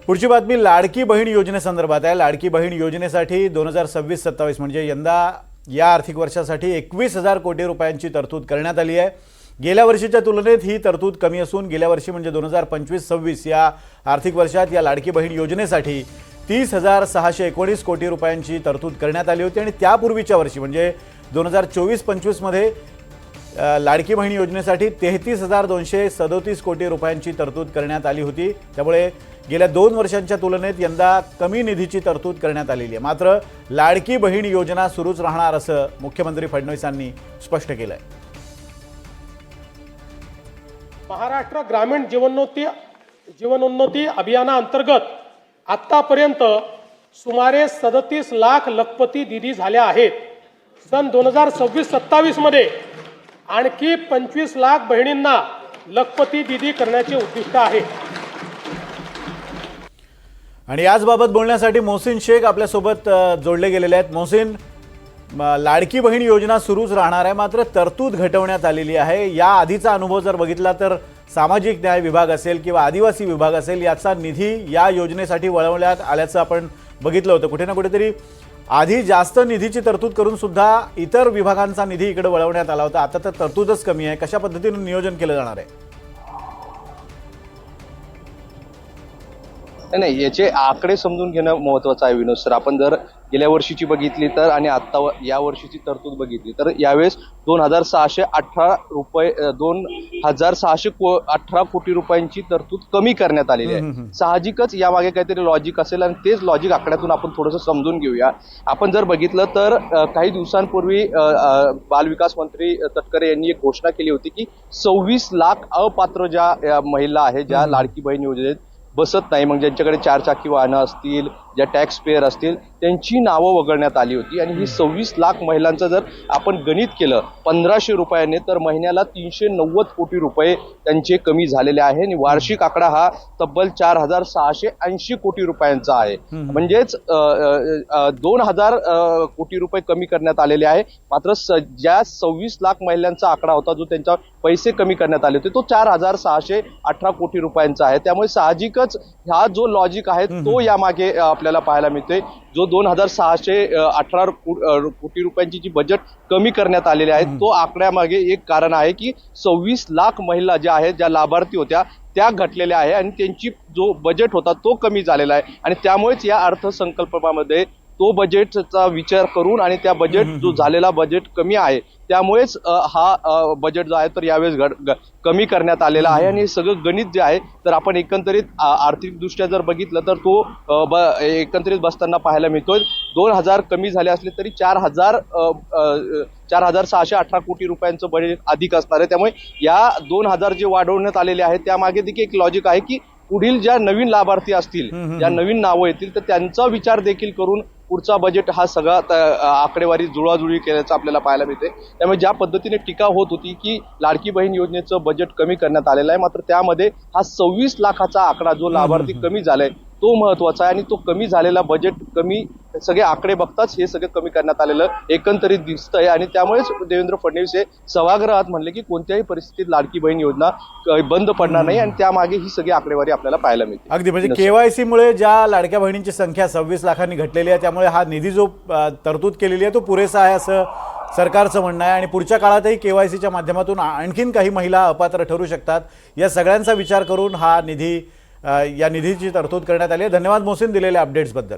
पुढची बातमी लाडकी बहीण योजनेसंदर्भात आहे। लाडकी बहीण योजनेसाठी 2026-27 म्हणजे यंदा या आर्थिक वर्षासाठी 21,000 कोटी रुपयांची तरतूद करण्यात आली आहे। गेल्या वर्षीच्या तुलनेत ही तरतूद कमी असून गेल्या वर्षी म्हणजे 2025-26 या आर्थिक वर्षात या लाडकी बहीण योजनेसाठी 30,619 कोटी रुपयांची तरतूद करण्यात आली होती आणि त्यापूर्वीच्या वर्षी म्हणजे 2024-25 मध्ये लाडकी बहीण योजनेसाठी 33,237 कोटी रुपयांची तरतूद करण्यात आली होती। त्यामुळे गेल्या 2 वर्षांच्या तुलनेत यंदा कमी निधीची तरतूद करण्यात आलेली आहे। मात्र लाडकी बहीण योजना सुरूच राहणार असं मुख्यमंत्री फडणवीसांनी स्पष्ट केलं आहे। महाराष्ट्र ग्रामीण जीवनोन्नती अभियानाअंतर्गत आतापर्यंत सुमारे 37 लाख लखपती दिदी झाल्या आहेत। सन 2026-27 मध्ये आणखी 25 लाख बहिणींना लखपती दिदी करण्याचे उद्दिष्ट आहे। आणि याचबाबत बोलण्यासाठी मोहसिन शेख आपल्यासोबत जोडले गेलेले आहेत। मोहसिन, लाडकी बहीण योजना सुरूच राहणार आहे, मात्र तरतूद घटवण्यात आलेली आहे। या आधीचा अनुभव जर बघितला तर सामाजिक न्याय विभाग असेल किंवा आदिवासी विभाग असेल याचा निधी या योजनेसाठी वळवण्यात आल्याचं आपण बघितलं होतं। कुठे ना कुठेतरी आधी जास्त निधीची तरतूद करून सुद्धा इतर विभागांचा निधी इकडे वळवण्यात आला होता। आता तर तरतूदच कमी आहे। कशा पद्धतीने नियोजन केलं जाणार आहे? नाही, याचे आकडे समजून घेणं महत्त्वाचं आहे विनोद सर। आपण जर गेल्या वर्षीची बघितली तर आणि आता या वर्षीची तरतूद बघितली तर यावेळेस 2,618 कोटी रुपयांची तरतूद कमी करण्यात आलेली आहे। साहजिकच यामागे काहीतरी लॉजिक असेल आणि तेच लॉजिक आकड्यातून आपण थोडंसं समजून घेऊया। आपण जर बघितलं तर काही दिवसांपूर्वी बालविकास मंत्री तटकरे यांनी एक घोषणा केली होती की 26 लाख अपात्र ज्या महिला आहेत ज्या लाडकी बहीण योजनेत बसत नाही, मग ज्यांच्याकडे 4 चाकी वाहनं असतील, ज्या टॅक्स पेयर असतील, त्यांची नावं वगळण्यात आली होती। आणि ही 26 लाख महिलांचं जर आपण गणित केलं 1,500 रुपयाने तर महिन्याला 390 कोटी रुपये त्यांचे कमी झालेले आहे आणि वार्षिक आकडा हा तब्बल 4,680 कोटी रुपयांचा आहे। म्हणजेच 2,000 कोटी रुपये कमी करण्यात आलेले आहे। मात्र ज्या 26 लाख महिलांचा आकडा होता जो त्यांचा पैसे कमी करण्यात आले होते तो 4,618 कोटी रुपयांचा आहे। त्यामुळे साहजिकच हा जो लॉजिक आहे तो यामागे आपल्याला पाहायला मिळतोय। जो 2,618 कोटी रुपयांची जी बजेट कमी करण्यात आलेली आहे तो आकड्यामागे एक कारण आहे की 26 लाख महिला ज्या आहेत ज्या लाभार्थी होत्या त्या घटलेल्या आहे आणि त्यांची जो बजेट होता तो कमी झालेला आहे आणि त्यामुळेच या अर्थसंकल्पामध्ये तो बजेटचा विचार करून आणि त्या बजेट जो झालेला बजेट कमी आहे त्यामुळेच हा बजेट जो आहे तर यावेळेस कमी करण्यात आलेला आहे। आणि सगळं गणित जे आहे तर आपण एकंदरीत आर्थिकदृष्ट्या जर बघितलं तर तो एकंदरीत बसताना पाहायला मिळतोय। 2,000 कमी झाले असले तरी 4,618 कोटी रुपयांचं बजेट अधिक असणार आहे। त्यामुळे या 2,000 जे वाढवण्यात आलेले आहेत त्यामागे देखील एक लॉजिक आहे की पुढील ज्या नवीन लाभार्थी असतील, ज्या नवीन नावं येतील तर त्यांचा विचार देखील करून पुढचा बजेट हा सगळा आकडेवारी जुळवाजुळवी केल्याचं आपल्याला पाहायला मिळते। त्यामुळे ज्या पद्धतीने टीका होत होती की लाडकी बहीण योजनेचं बजेट कमी करण्यात आलेलं आहे, मात्र त्यामध्ये हा 26 लाखाचा आकडा जो लाभार्थी कमी झालाय तो महत्वाचा आहे आणि तो कमी झालेला बजेट कमी सगळे आकडे बघताच हे सगळं कमी करण्यात आलेलं एकंदरीत दिसतंय। आणि त्यामुळेच देवेंद्र फडणवीस हे सभागृहात म्हणले की कोणत्याही परिस्थितीत लाडकी बहीण योजना बंद पडणार नाही आणि त्यामागे ही सगळी आकडेवारी आपल्याला पाहायला मिळते। अगदी म्हणजे केवायसी मुळे ज्या लाडक्या बहिणींची संख्या 26 लाखांनी घटलेली आहे त्यामुळे हा निधी जो तरतूद केलेली आहे तो पुरेसा आहे असं सरकारचं म्हणणं आहे। आणि पुढच्या काळातही केवायसीच्या माध्यमातून आणखीन काही महिला अपात्र ठरू शकतात। या सगळ्यांचा विचार करून हा निधी या निधीची तरतूद करण्यात आली आहे। धन्यवाद मोहसिन दिलेल्या अपडेट्सबद्दल।